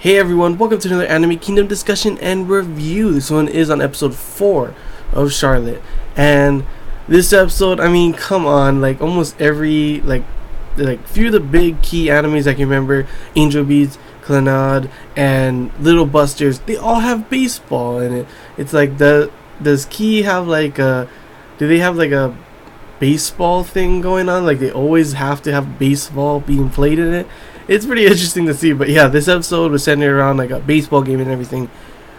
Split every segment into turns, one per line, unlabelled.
Hey everyone, welcome to another Anime Kingdom discussion and review. This one is on episode 4 of Charlotte. And this episode, come on, like almost every few of the big key animes I can remember, Angel Beats, Clannad, and Little Busters, they all have baseball in it. It's like does Key have do they have like a baseball thing going on? Like they always have to have baseball being played in it. It's pretty interesting to see, but yeah, this episode was centered around like a baseball game and everything.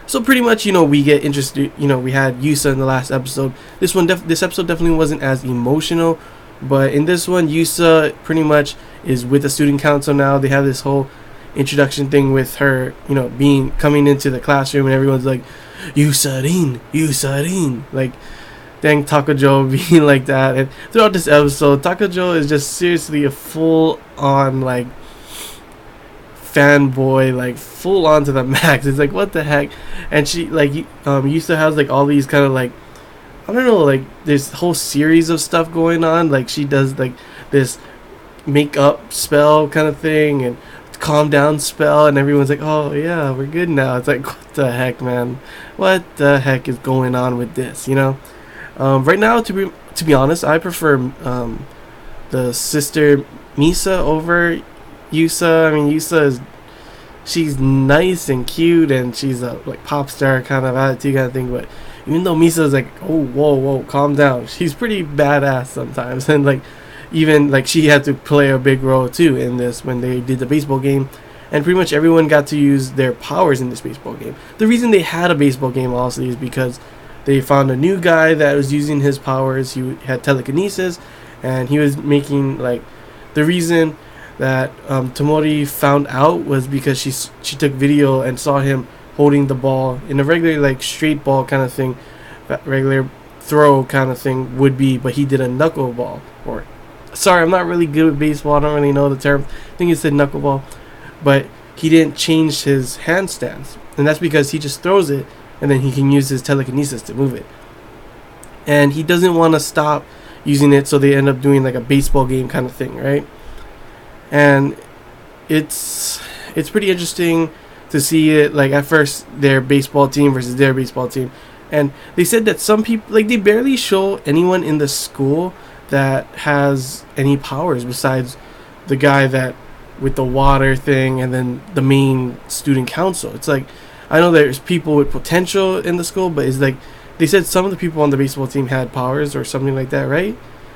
So pretty much, we get interested. We had Yusa in the last episode. This episode definitely wasn't as emotional, but in this one, Yusa pretty much is with the student council now. They have this whole introduction thing with her, coming into the classroom, and everyone's like, Yusa-rin, like, dang, Takujo being like that. And throughout this episode, Takujo is just seriously a full-on like fanboy, like full on to the max. It's like, what the heck? And she Yusa has like all these kind of like, I don't know, like this whole series of stuff going on. Like she does like this make up spell kind of thing and calm down spell, and everyone's like, oh yeah, we're good now. It's like, what the heck, man? What the heck is going on with this? Right now, to be honest, I prefer the sister Misa over Yusa. Yusa she's nice and cute, and she's a like pop star kind of attitude kind of thing. But even though Misa's like, oh, whoa, calm down, she's pretty badass sometimes. And like, even like she had to play a big role too in this when they did the baseball game. And pretty much everyone got to use their powers in this baseball game. The reason they had a baseball game also is because they found a new guy that was using his powers. He had telekinesis, and he was making like the reason that Tomori found out was because she took video and saw him holding the ball in a regular like straight ball kind of thing, regular throw kind of thing would be, but he did a knuckleball. Or sorry, I'm not really good with baseball, I don't really know the term. I think he said knuckleball, but he didn't change his hand stance, and that's because he just throws it and then he can use his telekinesis to move it, and he doesn't want to stop using it, so they end up doing like a baseball game kind of thing, right? And it's pretty interesting to see it, like at first their baseball team versus their baseball team. And they said that some people, like, they barely show anyone in the school that has any powers besides the guy that with the water thing and then the main student council. It's like, I know there's people with potential in the school, but it's like they said some of the people on the baseball team had powers or something like that, right?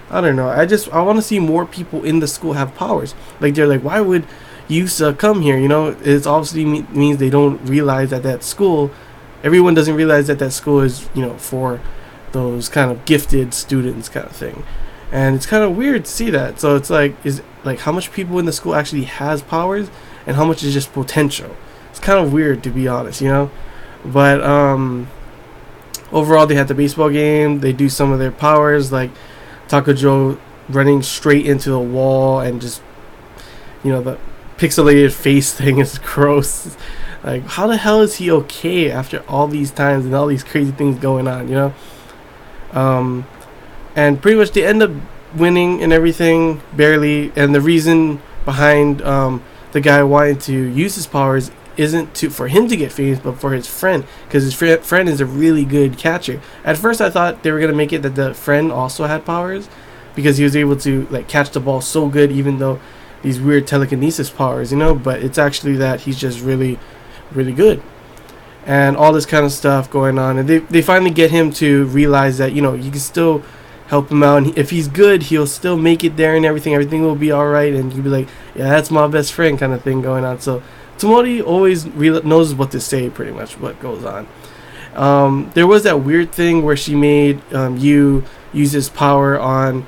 I don't know. I want to see more people in the school have powers. Like, they're like, why would Yusa come here? It's obviously means they don't realize that school, everyone doesn't realize that school is, for those kind of gifted students kind of thing. And it's kind of weird to see that. So it's like, is like how much people in the school actually has powers and how much is just potential. It's kind of weird, to be honest, But overall, they had the baseball game. They do some of their powers, like Takujo running straight into the wall, and just the pixelated face thing is gross. Like, how the hell is he okay after all these times and all these crazy things going on? And pretty much they end up winning and everything, barely. And the reason behind the guy wanting to use his powers isn't for him to get famous, but for his friend, because his friend is a really good catcher. At first I thought they were going to make it that the friend also had powers, because he was able to like catch the ball so good, even though these weird telekinesis powers, but it's actually that he's just really, really good. And all this kind of stuff going on, and they finally get him to realize that, you can still help him out, and if he's good, he'll still make it there, and everything will be alright, and you'll be like, yeah, that's my best friend kind of thing going on. So Tomori always knows what to say, pretty much what goes on. There was that weird thing where she made Yu use his power on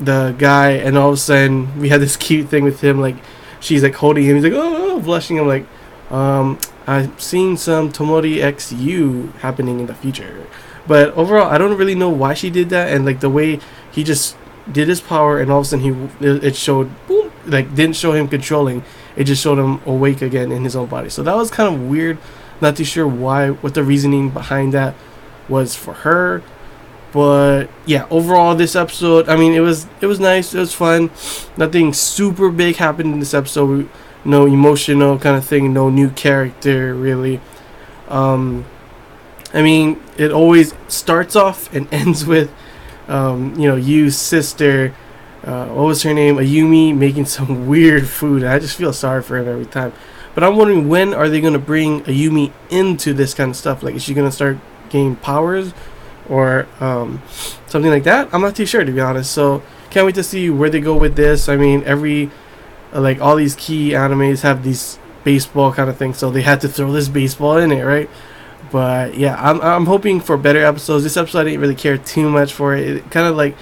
the guy, and all of a sudden we had this cute thing with him, like she's like holding him, he's like, oh, blushing. I'm like, I've seen some Tomori x Yu happening in the future. But overall, I don't really know why she did that, and like the way he just did his power, and all of a sudden it showed, boom, like didn't show him controlling. It just showed him awake again in his own body. So that was kind of weird. Not too sure what the reasoning behind that was for her. But yeah, overall this episode, it was nice. It was fun. Nothing super big happened in this episode. no emotional kind of thing, no new character really. um I mean, it always starts off and ends with Yu's sister, what was her name, Ayumi, making some weird food. I just feel sorry for her every time. But I'm wondering, when are they going to bring Ayumi into this kind of stuff? Like, is she going to start gaining powers or something like that? I'm not too sure, to be honest. So can't wait to see where they go with this. I mean, every like all these key animes have these baseball kind of things, so they had to throw this baseball in it, right? But yeah, I'm hoping for better episodes. This episode I didn't really care too much for it. It kind of like,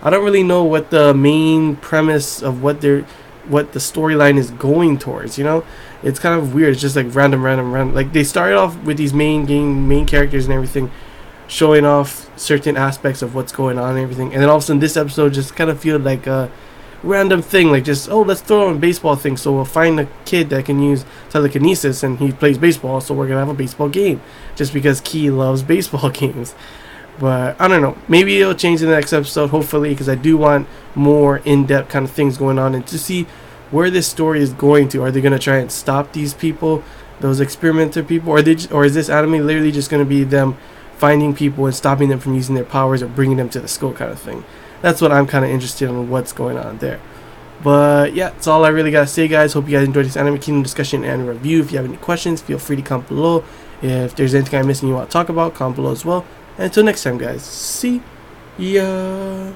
I don't really know what the main premise of what the storyline is going towards. It's kind of weird. It's just like random. Like, they started off with these main characters and everything, showing off certain aspects of what's going on and everything, and then all of a sudden this episode just kind of feels like a random thing, like just, oh, let's throw on a baseball thing, so we'll find a kid that can use telekinesis and he plays baseball, so we're gonna have a baseball game just because Key loves baseball games. But I don't know, maybe it'll change in the next episode, hopefully, because I do want more in-depth kind of things going on and to see where this story is going to. Are they gonna try and stop these people, those experimenter people, or is this anime literally just gonna be them finding people and stopping them from using their powers or bringing them to the school kind of thing? That's what I'm kind of interested in, what's going on there. But yeah, that's all I really gotta say, guys. Hope you guys enjoyed this Anime Kingdom discussion and review. If you have any questions, feel free to comment below. If there's anything I'm missing you want to talk about, comment below as well. And until next time, guys, see ya.